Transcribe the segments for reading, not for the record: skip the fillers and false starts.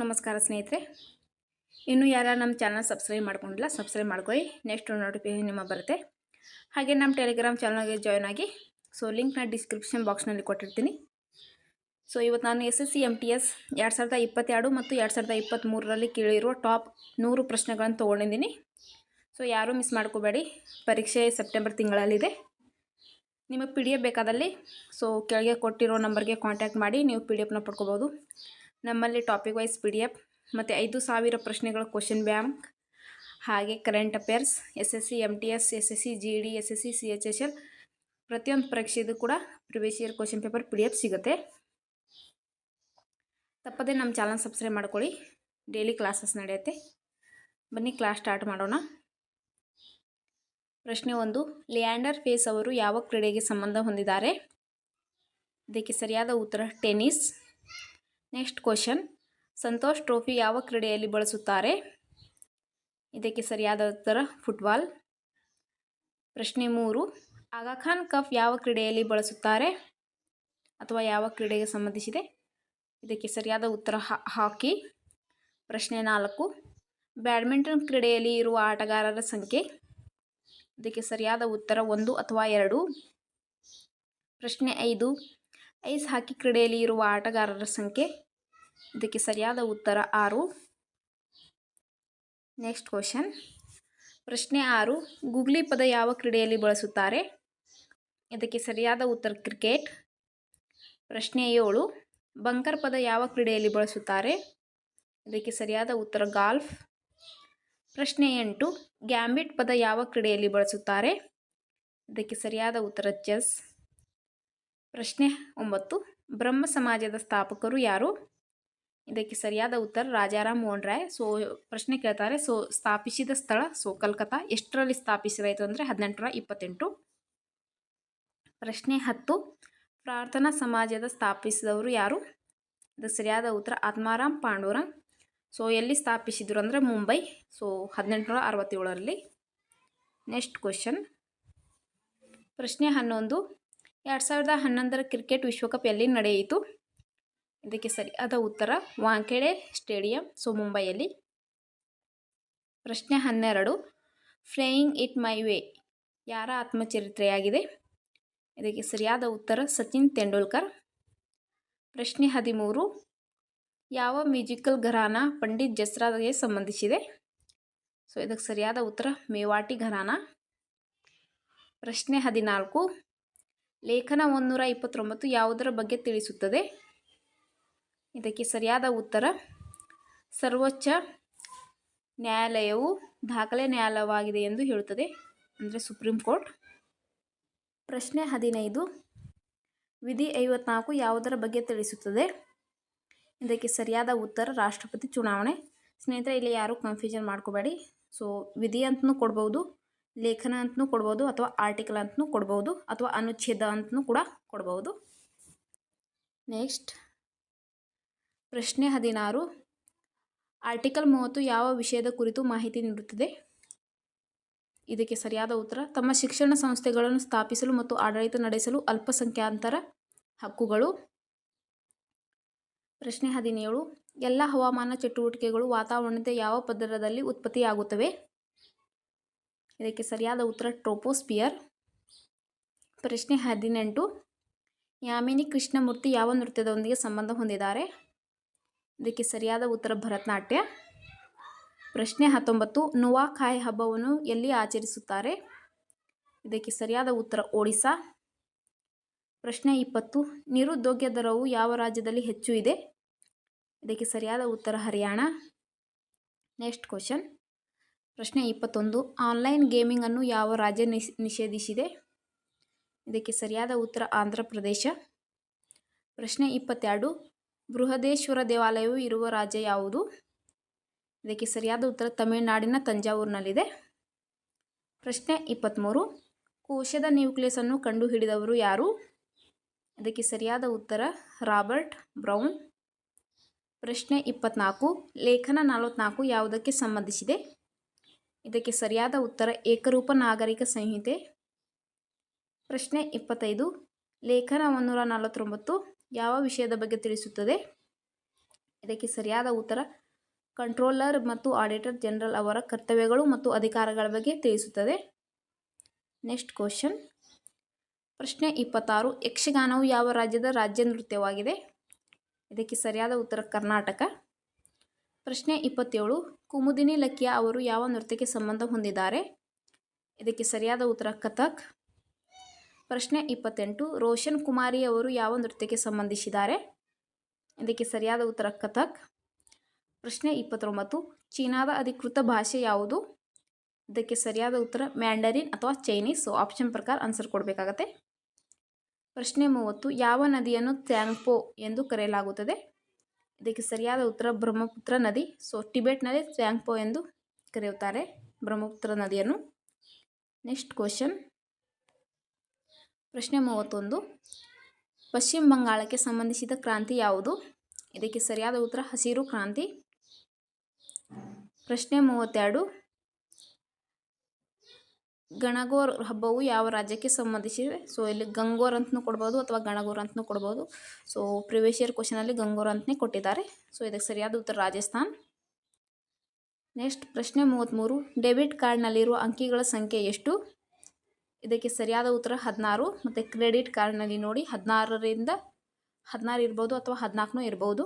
ನಮಸ್ಕಾರ ಸ್ನೇಹಿತರೆ. ಇನ್ನೂ ಯಾರು ನಮ್ಮ ಚಾನಲ್ ಸಬ್ಸ್ಕ್ರೈಬ್ ಮಾಡ್ಕೊಂಡಿಲ್ಲ ಸಬ್ಸ್ಕ್ರೈಬ್ ಮಾಡ್ಕೊಳ್ಳಿ. ನೆಕ್ಸ್ಟ್ ನೋಟಿಫಿಕೇಶನ್ ನಿಮ್ಮ ಬರುತ್ತೆ. ಹಾಗೆ ನಮ್ಮ ಟೆಲಿಗ್ರಾಮ್ ಚಾನಲ್ಗೆ ಜಾಯ್ನ್ ಆಗಿ. ಸೊ ಲಿಂಕ್ನ ಡಿಸ್ಕ್ರಿಪ್ಷನ್ ಬಾಕ್ಸ್ನಲ್ಲಿ ಕೊಟ್ಟಿರ್ತೀನಿ. ಸೊ ಇವತ್ತು ನಾನು SSC MTS 2022 ಮತ್ತು 2023ರಲ್ಲಿ ಕೇಳಿರುವ ಟಾಪ್ 100 ಪ್ರಶ್ನೆಗಳನ್ನು ತೊಗೊಂಡಿದ್ದೀನಿ. ಸೊ ಯಾರೂ ಮಿಸ್ ಮಾಡ್ಕೋಬೇಡಿ. ಪರೀಕ್ಷೆ ಸೆಪ್ಟೆಂಬರ್ ತಿಂಗಳಲ್ಲಿದೆ. ನಿಮಗೆ PDF ಬೇಕಾದಲ್ಲಿ ಸೊ ಕೆಳಗೆ ಕೊಟ್ಟಿರೋ ನಂಬರ್ಗೆ ಕಾಂಟ್ಯಾಕ್ಟ್ ಮಾಡಿ ನೀವು PDFನ ಪಡ್ಕೋಬೋದು. ನಮ್ಮಲ್ಲಿ ಟಾಪಿಕ್ ವೈಸ್ PDF ಮತ್ತು 5000 ಪ್ರಶ್ನೆಗಳ ಕ್ವಶನ್ ಬ್ಯಾಂಕ್, ಹಾಗೆ current affairs, SSC MTS, SSC GD, SSC CHSL ಪ್ರತಿಯೊಂದು ಪರೀಕ್ಷೆದು ಕೂಡ previous year question paper PDF ಸಿಗುತ್ತೆ. ತಪ್ಪದೆ ನಮ್ಮ ಚಾನಲ್ ಸಬ್ಸ್ಕ್ರೈಬ್ ಮಾಡ್ಕೊಳ್ಳಿ. ಡೈಲಿ ಕ್ಲಾಸಸ್ ನಡೆಯುತ್ತೆ. ಬನ್ನಿ ಕ್ಲಾಸ್ ಸ್ಟಾರ್ಟ್ ಮಾಡೋಣ. ಪ್ರಶ್ನೆ 1, ಲಿಯಾಂಡರ್ ಪೇಸ್ ಅವರು ಯಾವ ಕ್ರೀಡೆಗೆ ಸಂಬಂಧ ಹೊಂದಿದ್ದಾರೆ? ಇದಕ್ಕೆ ಸರಿಯಾದ ಉತ್ತರ tennis. Next question, Santosh trophy ಯಾವ ಕ್ರೀಡೆಯಲ್ಲಿ ಬಳಸುತ್ತಾರೆ? ಇದಕ್ಕೆ ಸರಿಯಾದ ಉತ್ತರ ಫುಟ್ಬಾಲ್. ಪ್ರಶ್ನೆ 3, ಆಗಾ ಖಾನ್ ಕಪ್ ಯಾವ ಕ್ರೀಡೆಯಲ್ಲಿ ಬಳಸುತ್ತಾರೆ ಅಥವಾ ಯಾವ ಕ್ರೀಡೆಗೆ ಸಂಬಂಧಿಸಿದೆ? ಇದಕ್ಕೆ ಸರಿಯಾದ ಉತ್ತರ ಹಾಕಿ. ಪ್ರಶ್ನೆ 4, ಬ್ಯಾಡ್ಮಿಂಟನ್ ಕ್ರೀಡೆಯಲ್ಲಿ ಇರುವ ಆಟಗಾರರ ಸಂಖ್ಯೆ? ಇದಕ್ಕೆ ಸರಿಯಾದ ಉತ್ತರ 1 ಅಥವಾ 2. ಪ್ರಶ್ನೆ 5, ಐಸ್ ಹಾಕಿ ಕ್ರೀಡೆಯಲ್ಲಿ ಇರುವ ಆಟಗಾರರ ಸಂಖ್ಯೆ? ಇದಕ್ಕೆ ಸರಿಯಾದ ಉತ್ತರ 6. ನೆಕ್ಸ್ಟ್ ಕ್ವಶನ್, ಪ್ರಶ್ನೆ 6, ಗೂಗ್ಲಿ ಪದ ಯಾವ ಕ್ರೀಡೆಯಲ್ಲಿ ಬಳಸುತ್ತಾರೆ? ಇದಕ್ಕೆ ಸರಿಯಾದ ಉತ್ತರ ಕ್ರಿಕೆಟ್. ಪ್ರಶ್ನೆ 7, ಬಂಕರ್ ಪದ ಯಾವ ಕ್ರೀಡೆಯಲ್ಲಿ ಬಳಸುತ್ತಾರೆ? ಇದಕ್ಕೆ ಸರಿಯಾದ ಉತ್ತರ ಗಾಲ್ಫ್. ಪ್ರಶ್ನೆ 8, ಗ್ಯಾಂಬಿಟ್ ಪದ ಯಾವ ಕ್ರೀಡೆಯಲ್ಲಿ ಬಳಸುತ್ತಾರೆ? ಇದಕ್ಕೆ ಸರಿಯಾದ ಉತ್ತರ ಚೆಸ್. ಪ್ರಶ್ನೆ 9, ಬ್ರಹ್ಮ ಸಮಾಜದ ಸ್ಥಾಪಕರು ಯಾರು? ಇದಕ್ಕೆ ಸರಿಯಾದ ಉತ್ತರ ರಾಜಾರಾಮ್ ಮೋಹನ್ ರಾಯ್. ಸೊ ಪ್ರಶ್ನೆ ಕೇಳ್ತಾರೆ, ಸೊ ಸ್ಥಾಪಿಸಿದ ಸ್ಥಳ ಸೊ ಕಲ್ಕತ್ತಾ. ಎಷ್ಟರಲ್ಲಿ ಸ್ಥಾಪಿಸಲಾಯಿತು ಅಂದರೆ 1828. ಪ್ರಶ್ನೆ 10, ಪ್ರಾರ್ಥನಾ ಸಮಾಜದ ಸ್ಥಾಪಿಸಿದವರು ಯಾರು? ಇದಕ್ಕೆ ಸರಿಯಾದ ಉತ್ತರ ಆತ್ಮಾರಾಮ್ ಪಾಂಡುರಂಗ್. ಸೊ ಎಲ್ಲಿ ಸ್ಥಾಪಿಸಿದ್ರು ಅಂದರೆ ಮುಂಬೈ. ಸೊ 1867ರಲ್ಲಿ. ನೆಕ್ಸ್ಟ್ ಕ್ವಶನ್, ಪ್ರಶ್ನೆ 11, 2011ರ ಕ್ರಿಕೆಟ್ ವಿಶ್ವಕಪ್ ಎಲ್ಲಿ ನಡೆಯಿತು? ಇದಕ್ಕೆ ಸರಿಯಾದ ಉತ್ತರ ವಾಂಖೇಡೆ ಸ್ಟೇಡಿಯಂ, ಸೊ ಮುಂಬೈಯಲ್ಲಿ. ಪ್ರಶ್ನೆ 12, ಫ್ಲೇಯಿಂಗ್ ಇಟ್ ಮೈ ವೇ ಯಾರ ಆತ್ಮಚರಿತ್ರೆಯಾಗಿದೆ? ಇದಕ್ಕೆ ಸರಿಯಾದ ಉತ್ತರ ಸಚಿನ್ ತೆಂಡೂಲ್ಕರ್. ಪ್ರಶ್ನೆ 13, ಯಾವ ಮ್ಯೂಸಿಕಲ್ ಘರಾನ ಪಂಡಿತ್ ಜಸ್ರಾಗೆ ಸಂಬಂಧಿಸಿದೆ? ಸೊ ಇದಕ್ಕೆ ಸರಿಯಾದ ಉತ್ತರ ಮೇವಾಟಿ ಘರಾನ. ಪ್ರಶ್ನೆ 14, ಲೇಖನ 129 ಯಾವುದರ ಬಗ್ಗೆ ತಿಳಿಸುತ್ತದೆ? ಇದಕ್ಕೆ ಸರಿಯಾದ ಉತ್ತರ ಸರ್ವೋಚ್ಚ ನ್ಯಾಯಾಲಯವು ದಾಖಲೆ ನ್ಯಾಯಾಲಯವಾಗಿದೆ ಎಂದು ಹೇಳುತ್ತದೆ, ಅಂದರೆ ಸುಪ್ರೀಂ ಕೋರ್ಟ್. ಪ್ರಶ್ನೆ 15, ವಿಧಿ 54 ಯಾವುದರ ಬಗ್ಗೆ ತಿಳಿಸುತ್ತದೆ? ಇದಕ್ಕೆ ಸರಿಯಾದ ಉತ್ತರ ರಾಷ್ಟ್ರಪತಿ ಚುನಾವಣೆ. ಸ್ನೇಹಿತರೆ, ಇಲ್ಲಿ ಯಾರೂ ಕನ್ಫ್ಯೂಷನ್ ಮಾಡ್ಕೋಬೇಡಿ. ಸೊ ವಿಧಿ ಅಂತಲೂ ಕೊಡ್ಬೋದು, ಲೇಖನ ಅಂತಲೂ ಕೊಡ್ಬೋದು, ಅಥವಾ ಆರ್ಟಿಕಲ್ ಅಂತಲೂ ಕೊಡ್ಬೋದು, ಅಥವಾ ಅನುಚ್ಛೇದ ಅಂತಲೂ ಕೂಡ ಕೊಡ್ಬೋದು. ನೆಕ್ಸ್ಟ್ ಪ್ರಶ್ನೆ 16, ಆರ್ಟಿಕಲ್ 30 ಯಾವ ವಿಷಯದ ಕುರಿತು ಮಾಹಿತಿ ನೀಡುತ್ತದೆ? ಇದಕ್ಕೆ ಸರಿಯಾದ ಉತ್ತರ ತಮ್ಮ ಶಿಕ್ಷಣ ಸಂಸ್ಥೆಗಳನ್ನು ಸ್ಥಾಪಿಸಲು ಮತ್ತು ಆಡಳಿತ ನಡೆಸಲು ಅಲ್ಪಸಂಖ್ಯಾತರ ಹಕ್ಕುಗಳು. ಪ್ರಶ್ನೆ 17, ಎಲ್ಲ ಹವಾಮಾನ ಚಟುವಟಿಕೆಗಳು ವಾತಾವರಣದ ಯಾವ ಪದರದಲ್ಲಿ ಉತ್ಪತ್ತಿಯಾಗುತ್ತವೆ? ಇದಕ್ಕೆ ಸರಿಯಾದ ಉತ್ತರ ಟ್ರೋಪೋಸ್ಪಿಯರ್. ಪ್ರಶ್ನೆ 18, ಯಾಮಿನಿ ಕೃಷ್ಣಮೂರ್ತಿ ಯಾವ ನೃತ್ಯದೊಂದಿಗೆ ಸಂಬಂಧ ಹೊಂದಿದ್ದಾರೆ? ಇದಕ್ಕೆ ಸರಿಯಾದ ಉತ್ತರ ಭರತನಾಟ್ಯ. ಪ್ರಶ್ನೆ 19, ನುವಾಖಾಯ್ ಹಬ್ಬವನ್ನು ಎಲ್ಲಿ ಆಚರಿಸುತ್ತಾರೆ? ಇದಕ್ಕೆ ಸರಿಯಾದ ಉತ್ತರ ಒಡಿಸ್ಸಾ. ಪ್ರಶ್ನೆ 20, ನಿರುದ್ಯೋಗ ದರವು ಯಾವ ರಾಜ್ಯದಲ್ಲಿ ಹೆಚ್ಚು ಇದೆ? ಇದಕ್ಕೆ ಸರಿಯಾದ ಉತ್ತರ ಹರಿಯಾಣ. ನೆಕ್ಸ್ಟ್ ಕ್ವಶನ್, ಪ್ರಶ್ನೆ 21, ಆನ್ಲೈನ್ ಗೇಮಿಂಗ್ ಅನ್ನು ಯಾವ ರಾಜ್ಯ ನಿಷೇಧಿಸಿದೆ? ಇದಕ್ಕೆ ಸರಿಯಾದ ಉತ್ತರ ಆಂಧ್ರ ಪ್ರದೇಶ. ಪ್ರಶ್ನೆ 22, ಬೃಹದೇಶ್ವರ ದೇವಾಲಯವು ಇರುವ ರಾಜ್ಯ ಯಾವುದು? ಇದಕ್ಕೆ ಸರಿಯಾದ ಉತ್ತರ ತಮಿಳುನಾಡಿನ ತಂಜಾವೂರಿನಲ್ಲಿದೆ. ಪ್ರಶ್ನೆ 23, ಕೋಶದ ನ್ಯೂಕ್ಲಿಯಸ್ ಅನ್ನು ಕಂಡುಹಿಡಿದವರು ಯಾರು? ಇದಕ್ಕೆ ಸರಿಯಾದ ಉತ್ತರ ರಾಬರ್ಟ್ ಬ್ರೌನ್. ಪ್ರಶ್ನೆ 24, ಲೇಖನ 44 ಯಾವುದಕ್ಕೆ ಸಂಬಂಧಿಸಿದೆ? ಇದಕ್ಕೆ ಸರಿಯಾದ ಉತ್ತರ ಏಕರೂಪ ನಾಗರಿಕ ಸಂಹಿತೆ. ಪ್ರಶ್ನೆ 25, ಲೇಖನ 149 ಯಾವ ವಿಷಯದ ಬಗ್ಗೆ ತಿಳಿಸುತ್ತದೆ? ಇದಕ್ಕೆ ಸರಿಯಾದ ಉತ್ತರ ಕಂಟ್ರೋಲರ್ ಮತ್ತು ಆಡಿಟರ್ ಜನರಲ್ ಅವರ ಕರ್ತವ್ಯಗಳು ಮತ್ತು ಅಧಿಕಾರಗಳ ಬಗ್ಗೆ ತಿಳಿಸುತ್ತದೆ. Next question. ಪ್ರಶ್ನೆ 26. ಯಕ್ಷಗಾನವು ಯಾವ ರಾಜ್ಯದ ರಾಜ್ಯ ನೃತ್ಯವಾಗಿದೆ? ಇದಕ್ಕೆ ಸರಿಯಾದ ಉತ್ತರ ಕರ್ನಾಟಕ. ಪ್ರಶ್ನೆ 27. ಕುಮುದಿನಿ ಲಕಿಯಾ ಅವರು ಯಾವ ನೃತ್ಯಕ್ಕೆ ಸಂಬಂಧ ಹೊಂದಿದ್ದಾರೆ? ಇದಕ್ಕೆ ಸರಿಯಾದ ಉತ್ತರ ಕಥಕ್. ಪ್ರಶ್ನೆ 28. ರೋಷನ್ ಕುಮಾರಿ ಅವರು ಯಾವ ನೃತ್ಯಕ್ಕೆ ಸಂಬಂಧಿಸಿದ್ದಾರೆ? ಇದಕ್ಕೆ ಸರಿಯಾದ ಉತ್ತರ ಕಥಕ್. ಪ್ರಶ್ನೆ 29. ಚೀನಾದ ಅಧಿಕೃತ ಭಾಷೆ ಯಾವುದು? ಇದಕ್ಕೆ ಸರಿಯಾದ ಉತ್ತರ ಮ್ಯಾಂಡರಿನ್ ಅಥವಾ ಚೈನೀಸ್. ಸೊ ಆಪ್ಷನ್ ಪ್ರಕಾರ ಆನ್ಸರ್ ಕೊಡಬೇಕಾಗತ್ತೆ. ಪ್ರಶ್ನೆ 30. ಯಾವ ನದಿಯನ್ನು ತ್ಯಾಂಗ್ಪೋ ಎಂದು ಕರೆಯಲಾಗುತ್ತದೆ? ಇದಕ್ಕೆ ಸರಿಯಾದ ಉತ್ತರ ಬ್ರಹ್ಮಪುತ್ರ ನದಿ. ಸೊ ಟಿಬೆಟ್ನಲ್ಲಿ ತ್ಯಾಂಗ್ಪೋ ಎಂದು ಕರೆಯುತ್ತಾರೆ ಬ್ರಹ್ಮಪುತ್ರ ನದಿಯನ್ನು. Next question. ಪ್ರಶ್ನೆ 31. ಪಶ್ಚಿಮ ಬಂಗಾಳಕ್ಕೆ ಸಂಬಂಧಿಸಿದ ಕ್ರಾಂತಿ ಯಾವುದು? ಇದಕ್ಕೆ ಸರಿಯಾದ ಉತ್ತರ ಹಸಿರು ಕ್ರಾಂತಿ. ಪ್ರಶ್ನೆ 32. ಗಣಗೋರ್ ಹಬ್ಬವು ಯಾವ ರಾಜ್ಯಕ್ಕೆ ಸಂಬಂಧಿಸಿದೆ? ಸೊ ಇಲ್ಲಿ ಗಂಗೋರ್ ಅಂತಲೂ ಕೊಡ್ಬೋದು ಅಥವಾ ಗಣಗೋರ್ ಅಂತಲೂ ಕೊಡ್ಬೋದು. ಸೊ ಪ್ರಿವಿಯಸ್ ಇಯರ್ ಕ್ವಶನಲ್ಲಿ ಗಂಗೋರ್ ಅಂತಲೇ ಕೊಟ್ಟಿದ್ದಾರೆ. ಸೊ ಇದಕ್ಕೆ ಸರಿಯಾದ ಉತ್ತರ ರಾಜಸ್ಥಾನ್. ನೆಕ್ಸ್ಟ್ ಪ್ರಶ್ನೆ 33. ಡೆಬಿಟ್ ಕಾರ್ಡ್ನಲ್ಲಿರುವ ಅಂಕಿಗಳ ಸಂಖ್ಯೆ ಎಷ್ಟು? ಇದಕ್ಕೆ ಸರಿಯಾದ ಉತ್ತರ 16. ಮತ್ತು ಕ್ರೆಡಿಟ್ ಕಾರ್ಡ್ನಲ್ಲಿ ನೋಡಿ 16 ಇರ್ಬೋದು ಅಥವಾ 14 ಇರ್ಬೋದು.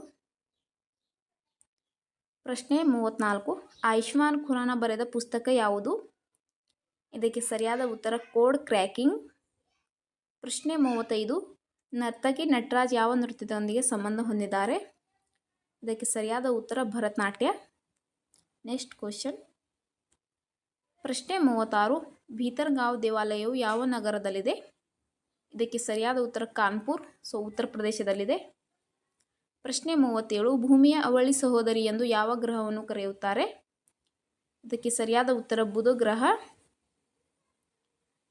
ಪ್ರಶ್ನೆ 34. ಆಯುಷ್ಮಾನ್ ಖುರಾನ ಬರೆದ ಪುಸ್ತಕ ಯಾವುದು? ಇದಕ್ಕೆ ಸರಿಯಾದ ಉತ್ತರ ಕೋಡ್ ಕ್ರ್ಯಾಕಿಂಗ್. ಪ್ರಶ್ನೆ 35. ನರ್ತಕಿ ನಟರಾಜ್ ಯಾವ ನೃತ್ಯದೊಂದಿಗೆ ಸಂಬಂಧ ಹೊಂದಿದ್ದಾರೆ? ಇದಕ್ಕೆ ಸರಿಯಾದ ಉತ್ತರ ಭರತನಾಟ್ಯ. Next question. ಪ್ರಶ್ನೆ 36. ಭೀತರ್ಗಾಂವ್ ದೇವಾಲಯವು ಯಾವ ನಗರದಲ್ಲಿದೆ? ಇದಕ್ಕೆ ಸರಿಯಾದ ಉತ್ತರ ಕಾನ್ಪುರ್. ಸೊ ಉತ್ತರ ಪ್ರದೇಶದಲ್ಲಿದೆ. ಪ್ರಶ್ನೆ 37. ಭೂಮಿಯ ಅವಳಿ ಸಹೋದರಿ ಎಂದು ಯಾವ ಗ್ರಹವನ್ನು ಕರೆಯುತ್ತಾರೆ? ಇದಕ್ಕೆ ಸರಿಯಾದ ಉತ್ತರ ಬುಧ ಗ್ರಹ.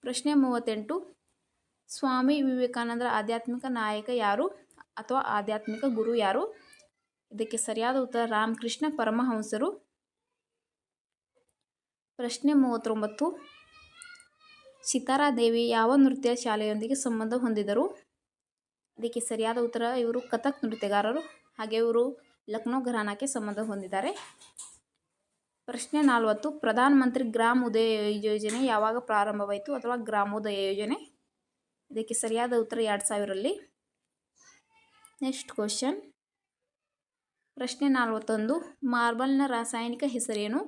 ಪ್ರಶ್ನೆ 38. ಸ್ವಾಮಿ ವಿವೇಕಾನಂದರ ಆಧ್ಯಾತ್ಮಿಕ ನಾಯಕ ಯಾರು ಅಥವಾ ಆಧ್ಯಾತ್ಮಿಕ ಗುರು ಯಾರು? ಇದಕ್ಕೆ ಸರಿಯಾದ ಉತ್ತರ ರಾಮಕೃಷ್ಣ ಪರಮಹಂಸರು. ಪ್ರಶ್ನೆ 39. ಸಿತಾರಾದೇವಿ ಯಾವ ನೃತ್ಯ ಶಾಲೆಯೊಂದಿಗೆ ಸಂಬಂಧ ಹೊಂದಿದರು? ಇದಕ್ಕೆ ಸರಿಯಾದ ಉತ್ತರ ಇವರು ಕಥಕ್ ನೃತ್ಯಗಾರರು. ಹಾಗೆ ಇವರು ಲಕ್ನೋ ಘರಾನಾಕ್ಕೆ ಸಂಬಂಧ ಹೊಂದಿದ್ದಾರೆ. ಪ್ರಶ್ನೆ 40. ಪ್ರಧಾನ ಮಂತ್ರಿ ಗ್ರಾಮ್ ಉದಯ ಯೋಜನೆ ಯಾವಾಗ ಪ್ರಾರಂಭವಾಯಿತು ಅಥವಾ ಗ್ರಾಮೋದಯ ಯೋಜನೆ? ಇದಕ್ಕೆ ಸರಿಯಾದ ಉತ್ತರ 2000ರಲ್ಲಿ. Next question. ಪ್ರಶ್ನೆ 41. ಮಾರ್ಬಲ್ನ ರಾಸಾಯನಿಕ ಹೆಸರೇನು?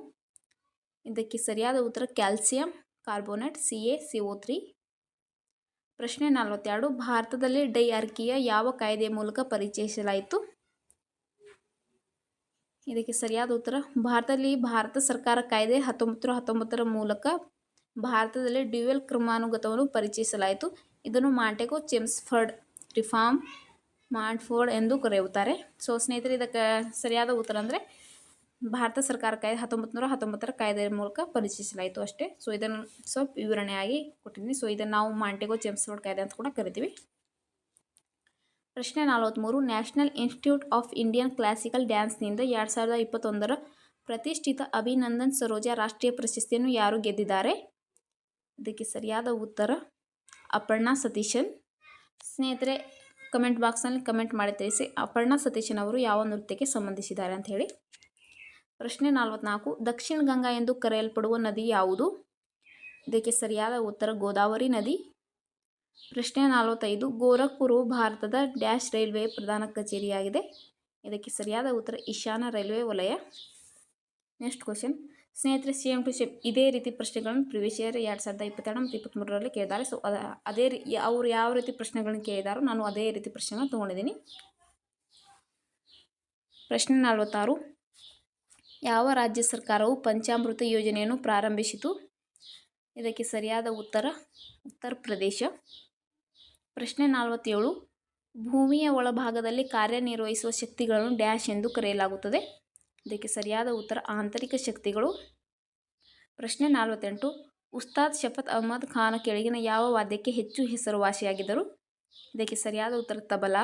ಇದಕ್ಕೆ ಸರಿಯಾದ ಉತ್ತರ ಕ್ಯಾಲ್ಸಿಯಂ ಕಾರ್ಬೋನೇಟ್ CaCO3. ಪ್ರಶ್ನೆ 42. ಭಾರತದಲ್ಲಿ ಡೈಆರ್ಕಿಯ ಯಾವ ಕಾಯ್ದೆಯ ಮೂಲಕ ಪರಿಚಯಿಸಲಾಯಿತು? ಇದಕ್ಕೆ ಸರಿಯಾದ ಉತ್ತರ ಭಾರತದಲ್ಲಿ ಭಾರತ ಸರ್ಕಾರ ಕಾಯ್ದೆ 1919 ಮೂಲಕ ಭಾರತದಲ್ಲಿ ಡ್ಯುಯಲ್ ಕ್ರಮಾನುಗತವನ್ನು ಪರಿಚಯಿಸಲಾಯಿತು. ಇದನ್ನು ಮಾಂಟೆಗೊ ಚೆಮ್ಸ್ಫರ್ಡ್ ರಿಫಾರ್ಮ್ ಮಾಂಟ್ಫೋರ್ಡ್ ಎಂದು ಕರೆಯುತ್ತಾರೆ. ಸೊ ಸ್ನೇಹಿತರೆ, ಇದಕ್ಕೆ ಸರಿಯಾದ ಉತ್ತರ ಅಂದರೆ ಭಾರತ ಸರ್ಕಾರ ಕಾಯ್ದೆ 1919 ಕಾಯ್ದೆಯ ಮೂಲಕ ಪರಿಚಯಿಸಲಾಯಿತು ಅಷ್ಟೇ. ಸೊ ಇದನ್ನು ಸ್ವಲ್ಪ ವಿವರಣೆಯಾಗಿ ಕೊಟ್ಟಿದ್ದೀನಿ. ಸೊ ಇದನ್ನು ನಾವು ಮಾಂಟೆಗೊ ಚೆಮ್ಸ್ಫರ್ಡ್ ಕಾಯ್ದೆ ಅಂತ ಕೂಡ ಕರಿತೀವಿ. ಪ್ರಶ್ನೆ 43. National institute of Indian classical ಡ್ಯಾನ್ಸ್ನಿಂದ 2021 ಪ್ರತಿಷ್ಠಿತ ಅಭಿನಂದನ್ ಸರೋಜಾ ರಾಷ್ಟ್ರೀಯ ಪ್ರಶಸ್ತಿಯನ್ನು ಯಾರು ಗೆದ್ದಿದ್ದಾರೆ? ಇದಕ್ಕೆ ಸರಿಯಾದ ಉತ್ತರ ಅಪರ್ಣಾ ಸತೀಶನ್. ಸ್ನೇಹಿತರೆ, ಕಮೆಂಟ್ ಬಾಕ್ಸ್ನಲ್ಲಿ ಕಮೆಂಟ್ ಮಾಡಿ ತಿಳಿಸಿ ಅಪರ್ಣಾ ಸತೀಶನ್ ಅವರು ಯಾವ ನೃತ್ಯಕ್ಕೆ ಸಂಬಂಧಿಸಿದ್ದಾರೆ ಅಂತ ಹೇಳಿ. ಪ್ರಶ್ನೆ 44. ದಕ್ಷಿಣ ಗಂಗಾ ಎಂದು ಕರೆಯಲ್ಪಡುವ ನದಿ ಯಾವುದು? ಇದಕ್ಕೆ ಸರಿಯಾದ ಉತ್ತರ ಗೋದಾವರಿ ನದಿ. ಪ್ರಶ್ನೆ 45. ಗೋರಖ್ಪುರವು ಭಾರತದ ಡ್ಯಾಶ್ ರೈಲ್ವೆ ಪ್ರಧಾನ ಕಚೇರಿಯಾಗಿದೆ. ಇದಕ್ಕೆ ಸರಿಯಾದ ಉತ್ತರ ಈಶಾನ್ಯ ರೈಲ್ವೆ ವಲಯ. Next question. ಸ್ನೇಹಿತರೆ, ಸೇಮ್ ಟು ಸೇಮ್ ಇದೇ ರೀತಿ ಪ್ರಶ್ನೆಗಳನ್ನು ಪ್ರಿವಿಯಸ್ ಇಯರ್ 2022 ಮತ್ತು 2023ರಲ್ಲಿ ಕೇಳಿದ್ದಾರೆ. ಸೊ ಅದೇ ಅವರು ಯಾವ ರೀತಿ ಪ್ರಶ್ನೆಗಳನ್ನು ಕೇಳಿದಾರೋ ನಾನು ಅದೇ ರೀತಿ ಪ್ರಶ್ನೆಗಳನ್ನು ತೊಗೊಂಡಿದ್ದೀನಿ. ಪ್ರಶ್ನೆ 46. ಯಾವ ರಾಜ್ಯ ಸರ್ಕಾರವು ಪಂಚಾಮೃತ ಯೋಜನೆಯನ್ನು ಪ್ರಾರಂಭಿಸಿತು? ಇದಕ್ಕೆ ಸರಿಯಾದ ಉತ್ತರ ಉತ್ತರ ಪ್ರದೇಶ. ಪ್ರಶ್ನೆ 47. ಭೂಮಿಯ ಒಳಭಾಗದಲ್ಲಿ ಕಾರ್ಯನಿರ್ವಹಿಸುವ ಶಕ್ತಿಗಳನ್ನು ಡ್ಯಾಶ್ ಎಂದು ಕರೆಯಲಾಗುತ್ತದೆ. ಇದಕ್ಕೆ ಸರಿಯಾದ ಉತ್ತರ ಆಂತರಿಕ ಶಕ್ತಿಗಳು. ಪ್ರಶ್ನೆ 48. ಉಸ್ತಾದ್ ಶಫತ್ ಅಹಮದ್ ಖಾನ್ ಕೆಳಗಿನ ಯಾವ ವಾದ್ಯಕ್ಕೆ ಹೆಚ್ಚು ಹೆಸರುವಾಸಿಯಾಗಿದ್ದರು? ಇದಕ್ಕೆ ಸರಿಯಾದ ಉತ್ತರ ತಬಲಾ.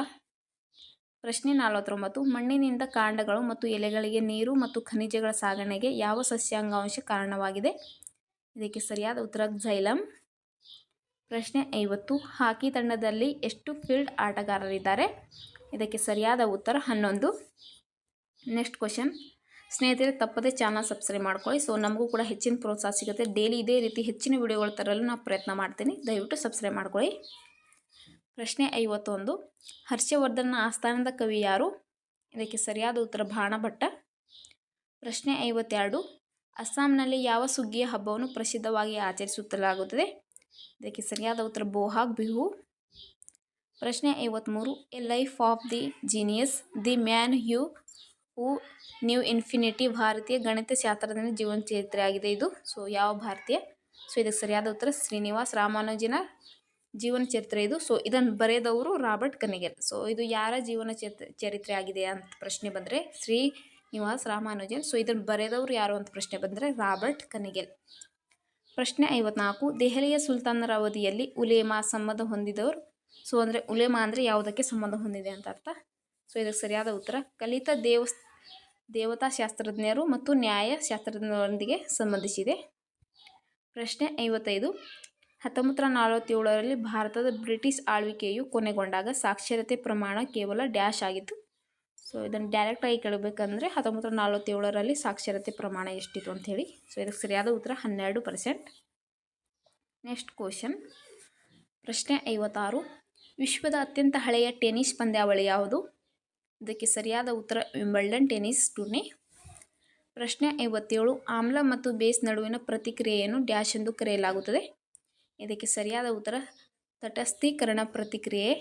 ಪ್ರಶ್ನೆ 49. ಮಣ್ಣಿನಿಂದ ಕಾಂಡಗಳು ಮತ್ತು ಎಲೆಗಳಿಗೆ ನೀರು ಮತ್ತು ಖನಿಜಗಳ ಸಾಗಣೆಗೆ ಯಾವ ಸಸ್ಯಾಂಗಾಂಶ ಕಾರಣವಾಗಿದೆ? ಇದಕ್ಕೆ ಸರಿಯಾದ ಉತ್ತರ ಝೈಲಮ್. ಪ್ರಶ್ನೆ 50. ಹಾಕಿ ತಂಡದಲ್ಲಿ ಎಷ್ಟು ಫೀಲ್ಡ್ ಆಟಗಾರರಿದ್ದಾರೆ? ಇದಕ್ಕೆ ಸರಿಯಾದ ಉತ್ತರ 11. Next question. ಸ್ನೇಹಿತರೆ, ತಪ್ಪದೇ ಚಾನಲ್ ಸಬ್ಸ್ಕ್ರೈಬ್ ಮಾಡ್ಕೊಳ್ಳಿ. ಸೊ ನಮಗೂ ಕೂಡ ಹೆಚ್ಚಿನ ಪ್ರೋತ್ಸಾಹ ಸಿಗುತ್ತೆ. ಡೈಲಿ ಇದೇ ರೀತಿ ಹೆಚ್ಚಿನ ವಿಡಿಯೋಗಳು ತರಲು ನಾನು ಪ್ರಯತ್ನ ಮಾಡ್ತೀನಿ. ದಯವಿಟ್ಟು ಸಬ್ಸ್ಕ್ರೈಬ್ ಮಾಡ್ಕೊಳ್ಳಿ. ಪ್ರಶ್ನೆ 51. ಹರ್ಷವರ್ಧನ ಆಸ್ಥಾನದ ಕವಿ ಯಾರು? ಇದಕ್ಕೆ ಸರಿಯಾದ ಉತ್ತರ ಬಾಣಭಟ್ಟ. ಪ್ರಶ್ನೆ 52. ಅಸ್ಸಾಂನಲ್ಲಿ ಯಾವ ಸುಗ್ಗಿಯ ಹಬ್ಬವನ್ನು ಪ್ರಸಿದ್ಧವಾಗಿ ಆಚರಿಸಲಾಗುತ್ತದೆ? ಇದಕ್ಕೆ ಸರಿಯಾದ ಉತ್ತರ ಬೋಹಾಗ್ ಬಿಹು. ಪ್ರಶ್ನೆ 53. A life of the genius, the man who new infinity ಭಾರತೀಯ ಗಣಿತಶಾಸ್ತ್ರಜ್ಞನ ಜೀವನ ಚರಿತ್ರೆ ಆಗಿದೆ ಇದು. ಸೊ ಯಾವ ಭಾರತೀಯ? ಸೊ ಇದಕ್ಕೆ ಸರಿಯಾದ ಉತ್ತರ ಶ್ರೀನಿವಾಸ್ ರಾಮಾನುಜನ ಜೀವನ ಚರಿತ್ರೆ ಇದು. ಸೊ ಇದನ್ನು ಬರೆದವರು ರಾಬರ್ಟ್ ಕನಿಗೆಲ್. ಸೊ ಇದು ಯಾರ ಜೀವನ ಚರಿತ್ರೆ ಆಗಿದೆ ಅಂತ ಪ್ರಶ್ನೆ ಬಂದರೆ ಶ್ರೀನಿವಾಸ್ ರಾಮಾನುಜನ್. ಸೊ ಇದನ್ನು ಬರೆದವರು ಯಾರು ಅಂತ ಪ್ರಶ್ನೆ ಬಂದರೆ ರಾಬರ್ಟ್ ಕನಿಗೆಲ್. ಪ್ರಶ್ನೆ 54. ದೆಹಲಿಯ ಸುಲ್ತಾನರ ಅವಧಿಯಲ್ಲಿ ಉಲೇಮಾ ಸಂಬಂಧ ಹೊಂದಿದವರು. ಸೊ ಅಂದರೆ ಉಲೇಮಾ ಅಂದರೆ ಯಾವುದಕ್ಕೆ ಸಂಬಂಧ ಹೊಂದಿದೆ ಅಂತ ಅರ್ಥ. ಸೊ ಇದಕ್ಕೆ ಸರಿಯಾದ ಉತ್ತರ ಕಲಿತ ದೇವತಾಶಾಸ್ತ್ರಜ್ಞರು ಮತ್ತು ನ್ಯಾಯಶಾಸ್ತ್ರಜ್ಞರೊಂದಿಗೆ ಸಂಬಂಧಿಸಿದೆ. ಪ್ರಶ್ನೆ 55. 1947ರಲ್ಲಿ ಭಾರತದ ಬ್ರಿಟಿಷ್ ಆಳ್ವಿಕೆಯು ಕೊನೆಗೊಂಡಾಗ ಸಾಕ್ಷರತೆ ಪ್ರಮಾಣ ಕೇವಲ ಡ್ಯಾಶ್ ಆಗಿತ್ತು. ಸೊ ಇದನ್ನು ಡೈರೆಕ್ಟಾಗಿ ಕೇಳಬೇಕಂದ್ರೆ 1947ರಲ್ಲಿ ಸಾಕ್ಷರತೆ ಪ್ರಮಾಣ ಎಷ್ಟಿತ್ತು ಅಂಥೇಳಿ. ಸೊ ಇದಕ್ಕೆ ಸರಿಯಾದ ಉತ್ತರ 12%. Next question. ಪ್ರಶ್ನೆ 56. ವಿಶ್ವದ ಅತ್ಯಂತ ಹಳೆಯ ಟೆನ್ನಿಸ್ ಪಂದ್ಯಾವಳಿ ಯಾವುದು? ಇದಕ್ಕೆ ಸರಿಯಾದ ಉತ್ತರ ವಿಂಬಲ್ಡನ್ ಟೆನ್ನಿಸ್ ಟೂರ್ನಿ. ಪ್ರಶ್ನೆ 57. ಆಮ್ಲ ಮತ್ತು ಬೇಸ್ ನಡುವಿನ ಪ್ರತಿಕ್ರಿಯೆಯನ್ನು ಡ್ಯಾಶ್ ಎಂದು ಕರೆಯಲಾಗುತ್ತದೆ. ಇದಕ್ಕೆ ಸರಿಯಾದ ಉತ್ತರ ತಟಸ್ಥೀಕರಣ ಪ್ರತಿಕ್ರಿಯೆ.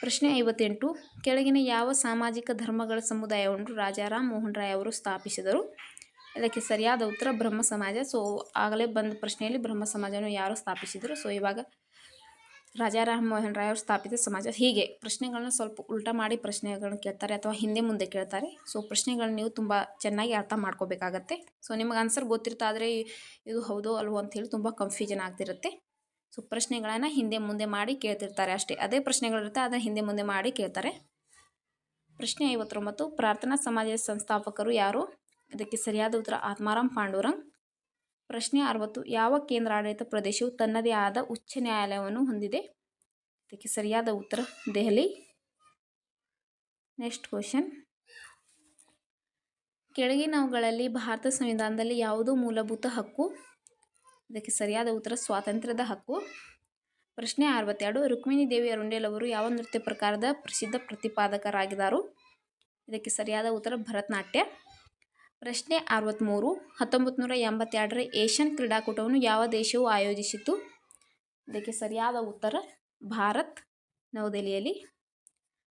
ಪ್ರಶ್ನೆ 58. ಕೆಳಗಿನ ಯಾವ ಸಾಮಾಜಿಕ ಧರ್ಮಗಳ ಸಮುದಾಯವನ್ನು ರಾಜಾರಾಮ್ ಮೋಹನ್ ರಾಯ್ ಅವರು ಸ್ಥಾಪಿಸಿದರು? ಇದಕ್ಕೆ ಸರಿಯಾದ ಉತ್ತರ ಬ್ರಹ್ಮ ಸಮಾಜ. ಸೊ ಆಗಲೇ ಬಂದ ಪ್ರಶ್ನೆಯಲ್ಲಿ ಬ್ರಹ್ಮ ಸಮಾಜವನ್ನು ಯಾರು ಸ್ಥಾಪಿಸಿದರು? ಸೊ ಇವಾಗ ರಾಜಾರಾಮ್ ಮೋಹನ್ ರಾಯ್ ಅವರು ಸ್ಥಾಪಿತ ಸಮಾಜ. ಹೀಗೆ ಪ್ರಶ್ನೆಗಳನ್ನ ಸ್ವಲ್ಪ ಉಲ್ಟಾ ಮಾಡಿ ಪ್ರಶ್ನೆಗಳನ್ನ ಕೇಳ್ತಾರೆ ಅಥವಾ ಹಿಂದೆ ಮುಂದೆ ಕೇಳ್ತಾರೆ. ಸೊ ಪ್ರಶ್ನೆಗಳನ್ನ ನೀವು ತುಂಬ ಚೆನ್ನಾಗಿ ಅರ್ಥ ಮಾಡ್ಕೋಬೇಕಾಗತ್ತೆ. ಸೊ ನಿಮಗೆ ಆನ್ಸರ್ ಗೊತ್ತಿರ್ತಾ ಆದರೆ ಇದು ಹೌದೋ ಅಲ್ವೋ ಅಂಥೇಳಿ ತುಂಬ ಕನ್ಫ್ಯೂಷನ್ ಆಗ್ತಿರುತ್ತೆ. ಸೊ ಪ್ರಶ್ನೆಗಳನ್ನು ಹಿಂದೆ ಮುಂದೆ ಮಾಡಿ ಕೇಳ್ತಿರ್ತಾರೆ ಅಷ್ಟೇ. ಅದೇ ಪ್ರಶ್ನೆಗಳಿರುತ್ತೆ, ಅದನ್ನು ಹಿಂದೆ ಮುಂದೆ ಮಾಡಿ ಕೇಳ್ತಾರೆ. ಪ್ರಶ್ನೆ 59. ಪ್ರಾರ್ಥನಾ ಸಮಾಜದ ಸಂಸ್ಥಾಪಕರು ಯಾರು? ಇದಕ್ಕೆ ಸರಿಯಾದ ಉತ್ತರ ಆತ್ಮಾರಾಮ್ ಪಾಂಡುರಂಗ್. ಪ್ರಶ್ನೆ 60. ಯಾವ ಕೇಂದ್ರಾಡಳಿತ ಪ್ರದೇಶವು ತನ್ನದೇ ಆದ ಉಚ್ಚ ನ್ಯಾಯಾಲಯವನ್ನು ಹೊಂದಿದೆ? ಇದಕ್ಕೆ ಸರಿಯಾದ ಉತ್ತರ ದೆಹಲಿ. Next question. ಕೆಳಗಿನವುಗಳಲ್ಲಿ ಭಾರತ ಸಂವಿಧಾನದಲ್ಲಿ ಯಾವುದು ಮೂಲಭೂತ ಹಕ್ಕು? ಇದಕ್ಕೆ ಸರಿಯಾದ ಉತ್ತರ ಸ್ವಾತಂತ್ರ್ಯದ ಹಕ್ಕು. ಪ್ರಶ್ನೆ 62. ರುಕ್ಮಿಣಿ ದೇವಿ ಅರುಂಡೇಲ್ ಅವರು ಯಾವ ನೃತ್ಯ ಪ್ರಕಾರದ ಪ್ರಸಿದ್ಧ ಪ್ರತಿಪಾದಕರಾಗಿದ್ದರು? ಇದಕ್ಕೆ ಸರಿಯಾದ ಉತ್ತರ ಭರತನಾಟ್ಯ. ಪ್ರಶ್ನೆ 63. 1982ರ ಏಷ್ಯನ್ ಕ್ರೀಡಾಕೂಟವನ್ನು ಯಾವ ದೇಶವು ಆಯೋಜಿಸಿತು? ಇದಕ್ಕೆ ಸರಿಯಾದ ಉತ್ತರ ಭಾರತ್, ನವದೆಹಲಿಯಲ್ಲಿ.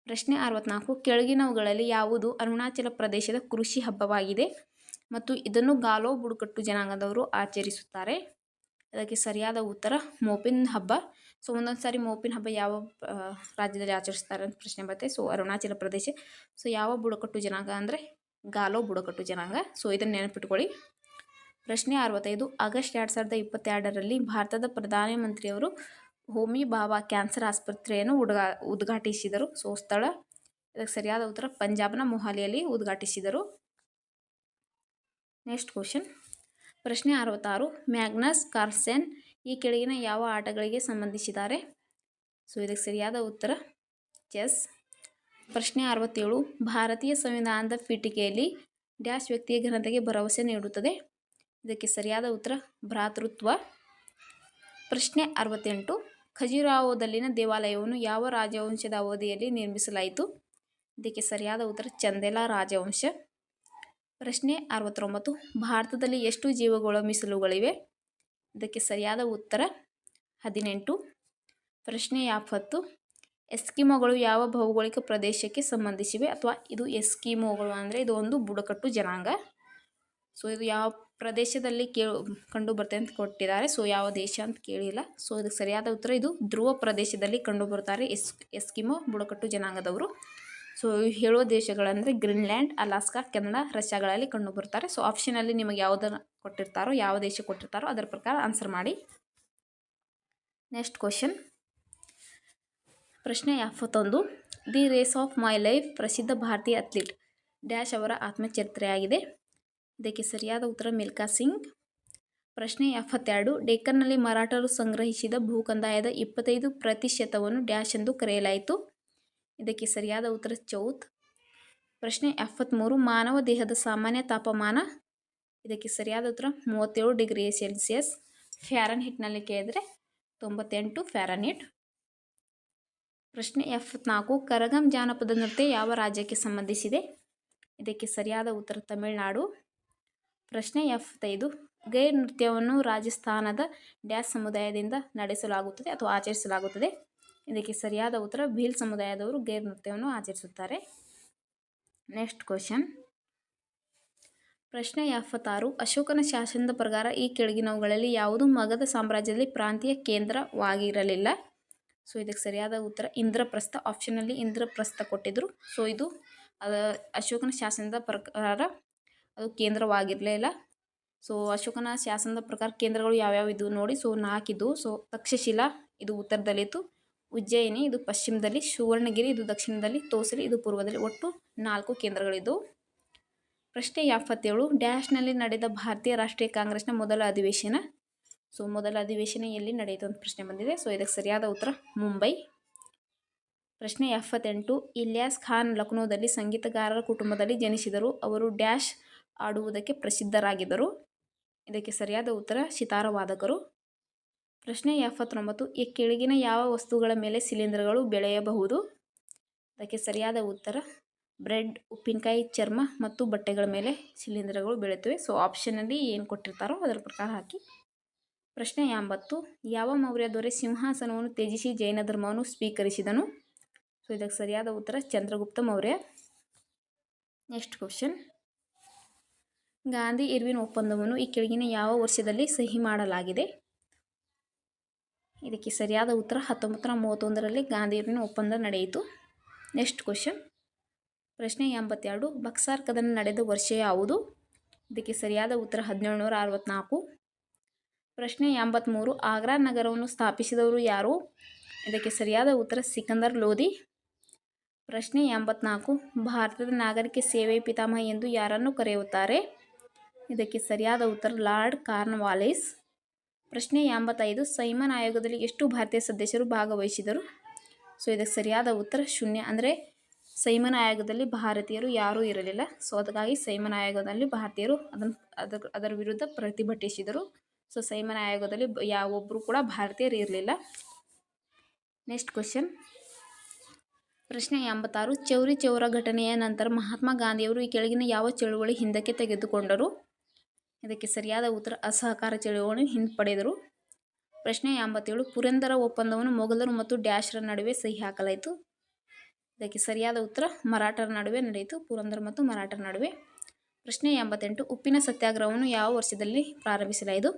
ಪ್ರಶ್ನೆ 64. ಕೆಳಗಿನವುಗಳಲ್ಲಿ ಯಾವುದು ಅರುಣಾಚಲ ಪ್ರದೇಶದ ಕೃಷಿ ಹಬ್ಬವಾಗಿದೆ ಮತ್ತು ಇದನ್ನು ಗಾಲೋ ಬುಡಕಟ್ಟು ಜನಾಂಗದವರು ಆಚರಿಸುತ್ತಾರೆ? ಇದಕ್ಕೆ ಸರಿಯಾದ ಉತ್ತರ ಮೋಪಿನ್ ಹಬ್ಬ. ಸೊ ಒಂದೊಂದು ಸಾರಿ ಮೋಪಿನ್ ಹಬ್ಬ ಯಾವ ರಾಜ್ಯದಲ್ಲಿ ಆಚರಿಸ್ತಾರೆ ಅಂತ ಪ್ರಶ್ನೆ ಬರುತ್ತೆ. ಸೊ ಅರುಣಾಚಲ ಪ್ರದೇಶ. ಸೊ ಯಾವ ಬುಡಕಟ್ಟು ಜನಾಂಗ ಅಂದರೆ ಗಾಲೋ ಬುಡಕಟ್ಟು ಜನಾಂಗ. ಸೊ ಇದನ್ನು ನೆನಪಿಟ್ಕೊಳ್ಳಿ. ಪ್ರಶ್ನೆ 65. ಆಗಸ್ಟ್ 2022ರಲ್ಲಿ ಭಾರತದ ಪ್ರಧಾನಮಂತ್ರಿಯವರು ಹೋಮಿ ಬಾಬಾ ಕ್ಯಾನ್ಸರ್ ಆಸ್ಪತ್ರೆಯನ್ನು ಉದ್ಘಾಟಿಸಿದರು. ಸೊ ಸ್ಥಳ? ಇದಕ್ಕೆ ಸರಿಯಾದ ಉತ್ತರ ಪಂಜಾಬ್ನ ಮೊಹಾಲಿಯಲ್ಲಿ ಉದ್ಘಾಟಿಸಿದರು. Next question. ಪ್ರಶ್ನೆ 66. ಮ್ಯಾಗ್ನಸ್ ಕಾರ್ಲ್ಸನ್ ಈ ಕೆಳಗಿನ ಯಾವ ಆಟಗಳಿಗೆ ಸಂಬಂಧಿಸಿದ್ದಾರೆ? ಸೊ ಇದಕ್ಕೆ ಸರಿಯಾದ ಉತ್ತರ ಚೆಸ್. ಪ್ರಶ್ನೆ 67. ಭಾರತೀಯ ಸಂವಿಧಾನದ ಪೀಠಿಕೆಯಲ್ಲಿ ಡ್ಯಾಶ್ ವ್ಯಕ್ತಿಯ ಘನತೆಗೆ ಭರವಸೆ ನೀಡುತ್ತದೆ? ಇದಕ್ಕೆ ಸರಿಯಾದ ಉತ್ತರ ಭ್ರಾತೃತ್ವ. ಪ್ರಶ್ನೆ 68. ಖಜುರಾಹೋದಲ್ಲಿನ ದೇವಾಲಯವನ್ನು ಯಾವ ರಾಜವಂಶದ ಅವಧಿಯಲ್ಲಿ ನಿರ್ಮಿಸಲಾಯಿತು? ಇದಕ್ಕೆ ಸರಿಯಾದ ಉತ್ತರ ಚಂದೇಲಾ ರಾಜವಂಶ. ಪ್ರಶ್ನೆ 69. ಭಾರತದಲ್ಲಿ ಎಷ್ಟು ಜೀವಗೋಳ ಮೀಸಲುಗಳಿವೆ? ಇದಕ್ಕೆ ಸರಿಯಾದ ಉತ್ತರ 18. ಪ್ರಶ್ನೆ 70. ಎಸ್ಕಿಮೋಗಳು ಯಾವ ಭೌಗೋಳಿಕ ಪ್ರದೇಶಕ್ಕೆ ಸಂಬಂಧಿಸಿವೆ? ಅಥವಾ ಇದು ಎಸ್ಕಿಮೋಗಳು ಅಂದರೆ ಇದು ಒಂದು ಬುಡಕಟ್ಟು ಜನಾಂಗ. ಸೊ ಇದು ಯಾವ ಪ್ರದೇಶದಲ್ಲಿ ಕಂಡು ಬರ್ತದೆ ಅಂತ ಕೊಟ್ಟಿದ್ದಾರೆ. ಸೊ ಯಾವ ದೇಶ ಅಂತ ಕೇಳಿಲ್ಲ. ಸೊ ಇದಕ್ಕೆ ಸರಿಯಾದ ಉತ್ತರ ಇದು ಧ್ರುವ ಪ್ರದೇಶದಲ್ಲಿ ಕಂಡು ಬರ್ತಾರೆ ಎಸ್ಕಿಮೋ ಬುಡಕಟ್ಟು ಜನಾಂಗದವರು. ಸೊ ಹೇಳುವ ದೇಶಗಳಂದರೆ ಗ್ರೀನ್ಲ್ಯಾಂಡ್, ಅಲಾಸ್ಕಾ, ಕೆನಡಾ, ರಷ್ಯಾಗಳಲ್ಲಿ ಕಂಡು ಬರ್ತಾರೆ. ಸೊ ಆಪ್ಷನಲ್ಲಿ ನಿಮಗೆ ಯಾವುದನ್ನು ಕೊಟ್ಟಿರ್ತಾರೋ, ಯಾವ ದೇಶ ಕೊಟ್ಟಿರ್ತಾರೋ ಅದರ ಪ್ರಕಾರ ಆನ್ಸರ್ ಮಾಡಿ. Next question. ಪ್ರಶ್ನೆ 71. The race of my life ಪ್ರಸಿದ್ಧ ಭಾರತೀಯ ಅಥ್ಲೀಟ್ ಡ್ಯಾಶ್ ಅವರ ಆತ್ಮಚರಿತ್ರೆಯಾಗಿದೆ? ಇದಕ್ಕೆ ಸರಿಯಾದ ಉತ್ತರ ಮಿಲ್ಖಾ ಸಿಂಗ್. ಪ್ರಶ್ನೆ 72. ಡೆಕ್ಕನ್ನಲ್ಲಿ ಮರಾಠರು ಸಂಗ್ರಹಿಸಿದ ಭೂಕಂದಾಯದ 25% ಡ್ಯಾಶ್ ಎಂದು ಕರೆಯಲಾಯಿತು? ಇದಕ್ಕೆ ಸರಿಯಾದ ಉತ್ತರ ಚೌತ್. ಪ್ರಶ್ನೆ 73 ಮಾನವ ದೇಹದ ಸಾಮಾನ್ಯ ತಾಪಮಾನ. ಇದಕ್ಕೆ ಸರಿಯಾದ ಉತ್ತರ 37 ಡಿಗ್ರಿ ಸೆಲ್ಸಿಯಸ್. ಫ್ಯಾರನ್ಹೀಟ್ನಲ್ಲಿ ಕೇಳಿದರೆ 98 ಫ್ಯಾರನ್ಹೀಟ್. ಪ್ರಶ್ನೆ 74 ಕರಗಂ ಜಾನಪದ ನೃತ್ಯ ಯಾವ ರಾಜ್ಯಕ್ಕೆ ಸಂಬಂಧಿಸಿದೆ? ಇದಕ್ಕೆ ಸರಿಯಾದ ಉತ್ತರ ತಮಿಳುನಾಡು. ಪ್ರಶ್ನೆ 75 ಗೈರ್ ನೃತ್ಯವನ್ನು ರಾಜಸ್ಥಾನದ ಡ್ಯಾಶ್ ಸಮುದಾಯದಿಂದ ನಡೆಸಲಾಗುತ್ತದೆ ಅಥವಾ ಆಚರಿಸಲಾಗುತ್ತದೆ. ಇದಕ್ಕೆ ಸರಿಯಾದ ಉತ್ತರ ಭೀಲ್ ಸಮುದಾಯದವರು ಗೈರ್ ನೃತ್ಯವನ್ನು ಆಚರಿಸುತ್ತಾರೆ. Next question. ಪ್ರಶ್ನೆ 76 ಅಶೋಕನ ಶಾಸನದ ಪ್ರಕಾರ ಈ ಕೆಳಗಿನವುಗಳಲ್ಲಿ ಯಾವುದು ಮಗಧ ಸಾಮ್ರಾಜ್ಯದಲ್ಲಿ ಪ್ರಾಂತೀಯ ಕೇಂದ್ರವಾಗಿರಲಿಲ್ಲ? ಸೊ ಇದಕ್ಕೆ ಸರಿಯಾದ ಉತ್ತರ ಇಂದ್ರಪ್ರಸ್ಥ. ಆಪ್ಷನಲ್ಲಿ ಇಂದ್ರಪ್ರಸ್ಥ ಕೊಟ್ಟಿದ್ದರು. ಸೊ ಇದು ಅಶೋಕನ ಶಾಸನದ ಪ್ರಕಾರ ಅದು ಕೇಂದ್ರವಾಗಿರಲಿಲ್ಲ. ಸೊ ಅಶೋಕನ ಶಾಸನದ ಪ್ರಕಾರ ಕೇಂದ್ರಗಳು ಯಾವ್ಯಾವ ಇದ್ದವು ನೋಡಿ. ಸೊ 4 ಇದ್ದವು. ಸೊ ತಕ್ಷಶಿಲಾ ಇದು ಉತ್ತರದಲ್ಲಿತ್ತು, ಉಜ್ಜಯಿನಿ ಇದು ಪಶ್ಚಿಮದಲ್ಲಿ, ಸುವರ್ಣಗಿರಿ ಇದು ದಕ್ಷಿಣದಲ್ಲಿ, ತೋಸಲಿ ಇದು ಪೂರ್ವದಲ್ಲಿ. ಒಟ್ಟು 4 ಕೇಂದ್ರಗಳಿದ್ದವು. ಪ್ರಶ್ನೆ 77 ಡ್ಯಾಶ್ನಲ್ಲಿ ನಡೆದ ಭಾರತೀಯ ರಾಷ್ಟ್ರೀಯ ಕಾಂಗ್ರೆಸ್ನ ಮೊದಲ ಅಧಿವೇಶನ. ಸೊ ಮೊದಲ ಅಧಿವೇಶನ ಎಲ್ಲಿ ನಡೆಯಿತು ಅಂತ ಪ್ರಶ್ನೆ ಬಂದಿದೆ. ಸೊ ಇದಕ್ಕೆ ಸರಿಯಾದ ಉತ್ತರ ಮುಂಬೈ. ಪ್ರಶ್ನೆ 78 ಇಲಿಯಾಸ್ ಖಾನ್ ಲಕ್ನೋದಲ್ಲಿ ಸಂಗೀತಗಾರರ ಕುಟುಂಬದಲ್ಲಿ ಜನಿಸಿದರು. ಅವರು ಡ್ಯಾಶ್ ಆಡುವುದಕ್ಕೆ ಪ್ರಸಿದ್ಧರಾಗಿದ್ದರು. ಇದಕ್ಕೆ ಸರಿಯಾದ ಉತ್ತರ ಸಿತಾರ ವಾದಕರು. ಪ್ರಶ್ನೆ 79 ಈ ಕೆಳಗಿನ ಯಾವ ವಸ್ತುಗಳ ಮೇಲೆ ಶಿಲೀಂಧ್ರಗಳು ಬೆಳೆಯಬಹುದು? ಅದಕ್ಕೆ ಸರಿಯಾದ ಉತ್ತರ ಬ್ರೆಡ್, ಉಪ್ಪಿನಕಾಯಿ, ಚರ್ಮ ಮತ್ತು ಬಟ್ಟೆಗಳ ಮೇಲೆ ಶಿಲೀಂಧ್ರಗಳು ಬೆಳೆಯುತ್ತವೆ. ಸೊ ಆಪ್ಷನಲ್ಲಿ ಏನು ಕೊಟ್ಟಿರ್ತಾರೋ ಅದರ ಪ್ರಕಾರ ಹಾಕಿ. ಪ್ರಶ್ನೆ 80 ಯಾವ ಮೌರ್ಯ ದೊರೆ ಸಿಂಹಾಸನವನ್ನು ತ್ಯಜಿಸಿ ಜೈನ ಧರ್ಮವನ್ನು ಸ್ವೀಕರಿಸಿದನು? ಸೊ ಇದಕ್ಕೆ ಸರಿಯಾದ ಉತ್ತರ Chandragupta Maurya. Next question. Gandhi Irwin ಒಪ್ಪಂದವನ್ನು ಈ ಕೆಳಗಿನ ಯಾವ ವರ್ಷದಲ್ಲಿ ಸಹಿ ಮಾಡಲಾಗಿದೆ? ಇದಕ್ಕೆ ಸರಿಯಾದ ಉತ್ತರ 1931ರಲ್ಲಿ ಗಾಂಧಿ ಇರ್ವಿನ್ ಒಪ್ಪಂದ ನಡೆಯಿತು. Next question. ಪ್ರಶ್ನೆ 82 ಬಕ್ಸಾರ್ ಕದನ ನಡೆದ ವರ್ಷ ಯಾವುದು? ಇದಕ್ಕೆ ಸರಿಯಾದ ಉತ್ತರ 1764. ಪ್ರಶ್ನೆ 83 ಆಗ್ರಾ ನಗರವನ್ನು ಸ್ಥಾಪಿಸಿದವರು ಯಾರು? ಇದಕ್ಕೆ ಸರಿಯಾದ ಉತ್ತರ ಸಿಕಂದರ್ ಲೋಧಿ. ಪ್ರಶ್ನೆ 84 ಭಾರತದ ನಾಗರಿಕ ಸೇವೆ ಪಿತಾಮಹ ಎಂದು ಯಾರನ್ನು ಕರೆಯುತ್ತಾರೆ? ಇದಕ್ಕೆ ಸರಿಯಾದ ಉತ್ತರ ಲಾರ್ಡ್ ಕಾರ್ನ್ವಾಲಿಸ್. ಪ್ರಶ್ನೆ 85 ಸೈಮನ್ ಆಯೋಗದಲ್ಲಿ ಎಷ್ಟು ಭಾರತೀಯ ಸದಸ್ಯರು ಭಾಗವಹಿಸಿದರು? ಸೊ ಇದಕ್ಕೆ ಸರಿಯಾದ ಉತ್ತರ 0. ಅಂದರೆ ಸೈಮನ್ ಆಯೋಗದಲ್ಲಿ ಭಾರತೀಯರು ಯಾರೂ ಇರಲಿಲ್ಲ. ಸೊ ಅದಕ್ಕಾಗಿ ಸೈಮನ್ ಆಯೋಗದಲ್ಲಿ ಭಾರತೀಯರು ಅದರ ವಿರುದ್ಧ ಪ್ರತಿಭಟಿಸಿದರು. ಸೊ ಸೈಮನ್ ಆಯೋಗದಲ್ಲಿ ಯಾವೊಬ್ಬರು ಕೂಡ ಭಾರತೀಯರು ಇರಲಿಲ್ಲ. Next question. ಪ್ರಶ್ನೆ 86 ಚೌರಿ ಚೌರ ಘಟನೆಯ ನಂತರ ಮಹಾತ್ಮ ಗಾಂಧಿಯವರು ಈ ಕೆಳಗಿನ ಯಾವ ಚಳುವಳಿ ಹಿಂದಕ್ಕೆ ತೆಗೆದುಕೊಂಡರು? ಇದಕ್ಕೆ ಸರಿಯಾದ ಉತ್ತರ ಅಸಹಕಾರ ಚಳುವಳಿ ಹಿಂಪಡೆದರು. ಪ್ರಶ್ನೆ 87 ಪುರಂದರ ಒಪ್ಪಂದವನ್ನು ಮೊಘಲರು ಮತ್ತು ಡ್ಯಾಶ್ರ ನಡುವೆ ಸಹಿ ಹಾಕಲಾಯಿತು. ಇದಕ್ಕೆ ಸರಿಯಾದ ಉತ್ತರ ಮರಾಠರ ನಡುವೆ ನಡೆಯಿತು, ಪುರಂದರ ಮತ್ತು ಮರಾಠರ ನಡುವೆ. ಪ್ರಶ್ನೆ 88 ಉಪ್ಪಿನ ಸತ್ಯಾಗ್ರಹವನ್ನು ಯಾವ ವರ್ಷದಲ್ಲಿ ಪ್ರಾರಂಭಿಸಲಾಯಿತು?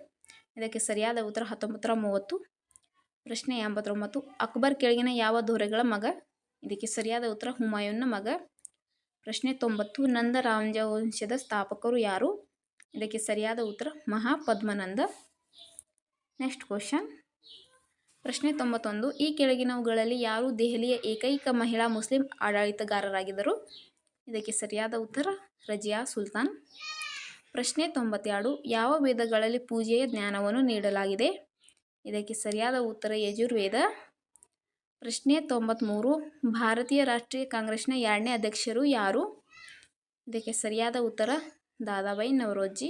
ಇದಕ್ಕೆ ಸರಿಯಾದ ಉತ್ತರ 1930. ಪ್ರಶ್ನೆ 89 ಅಕ್ಬರ್ ಕೆಳಗಿನ ಯಾವ ದೊರೆಗಳ ಮಗ? ಇದಕ್ಕೆ ಸರಿಯಾದ ಉತ್ತರ ಹುಮಾಯೂನ್ನ ಮಗ. ಪ್ರಶ್ನೆ 90 ನಂದ ರಾಜವಂಶದ ಸ್ಥಾಪಕರು ಯಾರು? ಇದಕ್ಕೆ ಸರಿಯಾದ ಉತ್ತರ ಮಹಾಪದ್ಮನಂದ. Next question. ಪ್ರಶ್ನೆ 91 ಈ ಕೆಳಗಿನವುಗಳಲ್ಲಿ ಯಾರು ದೆಹಲಿಯ ಏಕೈಕ ಮಹಿಳಾ ಮುಸ್ಲಿಂ ಆಡಳಿತಗಾರರಾಗಿದ್ದರು? ಇದಕ್ಕೆ ಸರಿಯಾದ ಉತ್ತರ ರಜಿಯಾ ಸುಲ್ತಾನ್. ಪ್ರಶ್ನೆ 92 ಯಾವ ವೇದಗಳಲ್ಲಿ ಪೂಜೆಯ ಜ್ಞಾನವನ್ನು ನೀಡಲಾಗಿದೆ? ಇದಕ್ಕೆ ಸರಿಯಾದ ಉತ್ತರ ಯಜುರ್ವೇದ. ಪ್ರಶ್ನೆ 93 ಭಾರತೀಯ ರಾಷ್ಟ್ರೀಯ ಕಾಂಗ್ರೆಸ್ನ 2ನೇ ಅಧ್ಯಕ್ಷರು ಯಾರು? ಇದಕ್ಕೆ ಸರಿಯಾದ ಉತ್ತರ ದಾದಾಬಾಯಿ ನವರೋಜಿ.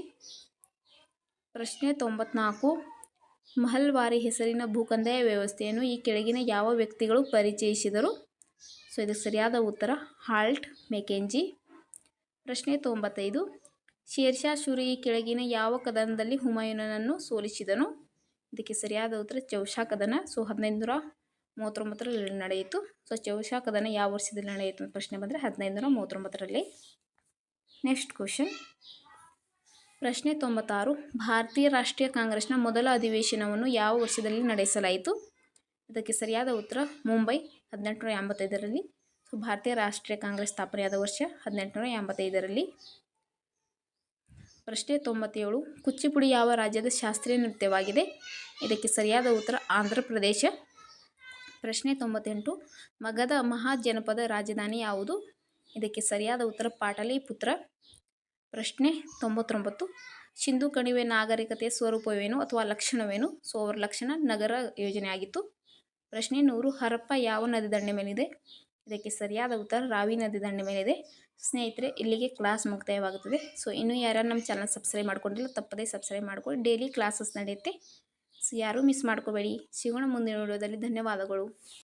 ಪ್ರಶ್ನೆ 94 ಮಹಲ್ವಾರಿ ಹೆಸರಿನ ಭೂಕಂದಾಯ ವ್ಯವಸ್ಥೆಯನ್ನು ಈ ಕೆಳಗಿನ ಯಾವ ವ್ಯಕ್ತಿಗಳು ಪರಿಚಯಿಸಿದರು? ಸೊ ಇದಕ್ಕೆ ಸರಿಯಾದ ಉತ್ತರ ಹಾಲ್ಟ್ ಮೆಕೆಂಜಿ. ಪ್ರಶ್ನೆ 95 ಶೇರ್ ಶಾ ಸೂರಿ ಈ ಕೆಳಗಿನ ಯಾವ ಕದನದಲ್ಲಿ ಹುಮಾಯೂನನನ್ನು ಸೋಲಿಸಿದನು? ಇದಕ್ಕೆ ಸರಿಯಾದ ಉತ್ತರ ಚೌಶಾ ಕದನ. ಸೊ 1539ರಲ್ಲಿ ನಡೆಯಿತು. ಸೊ ಚೌಶಾ ಕದನ ಯಾವ ವರ್ಷದಲ್ಲಿ ನಡೆಯಿತು ಅಂತ ಪ್ರಶ್ನೆ ಬಂದರೆ 1539ರಲ್ಲಿ. Next question. ಪ್ರಶ್ನೆ 96 ಭಾರತೀಯ ರಾಷ್ಟ್ರೀಯ ಕಾಂಗ್ರೆಸ್ನ ಮೊದಲ ಅಧಿವೇಶನವನ್ನು ಯಾವ ವರ್ಷದಲ್ಲಿ ನಡೆಸಲಾಯಿತು? ಇದಕ್ಕೆ ಸರಿಯಾದ ಉತ್ತರ ಮುಂಬೈ 1885ರಲ್ಲಿ. ಸೊ ಭಾರತೀಯ ರಾಷ್ಟ್ರೀಯ ಕಾಂಗ್ರೆಸ್ ಸ್ಥಾಪನೆಯಾದ ವರ್ಷ 1885ರಲ್ಲಿ. ಪ್ರಶ್ನೆ 97 ಕುಚ್ಚಿಪುಡಿ ಯಾವ ರಾಜ್ಯದ ಶಾಸ್ತ್ರೀಯ ನೃತ್ಯವಾಗಿದೆ? ಇದಕ್ಕೆ ಸರಿಯಾದ ಉತ್ತರ ಆಂಧ್ರ ಪ್ರದೇಶ. ಪ್ರಶ್ನೆ 98 ಮಗಧ ಮಹಾಜನಪದ ರಾಜಧಾನಿ ಯಾವುದು? ಇದಕ್ಕೆ ಸರಿಯಾದ ಉತ್ತರ ಪಾಟಲಿಪುತ್ರ. ಪ್ರಶ್ನೆ 99 ಸಿಂಧೂ ಕಣಿವೆ ನಾಗರಿಕತೆಯ ಸ್ವರೂಪವೇನು ಅಥವಾ ಲಕ್ಷಣವೇನು? ಸೊ ಅವರ ಲಕ್ಷಣ ನಗರ ಯೋಜನೆ ಆಗಿತ್ತು. ಪ್ರಶ್ನೆ 100 ಹರಪ್ಪ ಯಾವ ನದಿ ದಂಡೆ ಮೇಲಿದೆ? ಇದಕ್ಕೆ ಸರಿಯಾದ ಉತ್ತರ ರಾವಿ ನದಿ ದಂಡೆ ಮೇಲಿದೆ. ಸ್ನೇಹಿತರೆ, ಇಲ್ಲಿಗೆ ಕ್ಲಾಸ್ ಮುಕ್ತಾಯವಾಗುತ್ತದೆ. ಸೊ ಇನ್ನೂ ಯಾರು ನಮ್ಮ ಚಾನಲ್ ಸಬ್ಸ್ಕ್ರೈಬ್ ಮಾಡ್ಕೊಂಡಿಲ್ಲ ತಪ್ಪದೇ ಸಬ್ಸ್ಕ್ರೈಬ್ ಮಾಡ್ಕೊಳ್ಳಿ. ಡೈಲಿ ಕ್ಲಾಸಸ್ ನಡೆಯುತ್ತೆ. ಸೊ ಯಾರೂ ಮಿಸ್ ಮಾಡ್ಕೋಬೇಡಿ. ಸಿಗೋಣ ಮುಂದಿನ ವಿಡಿಯೋದಲ್ಲಿ. ಧನ್ಯವಾದಗಳು.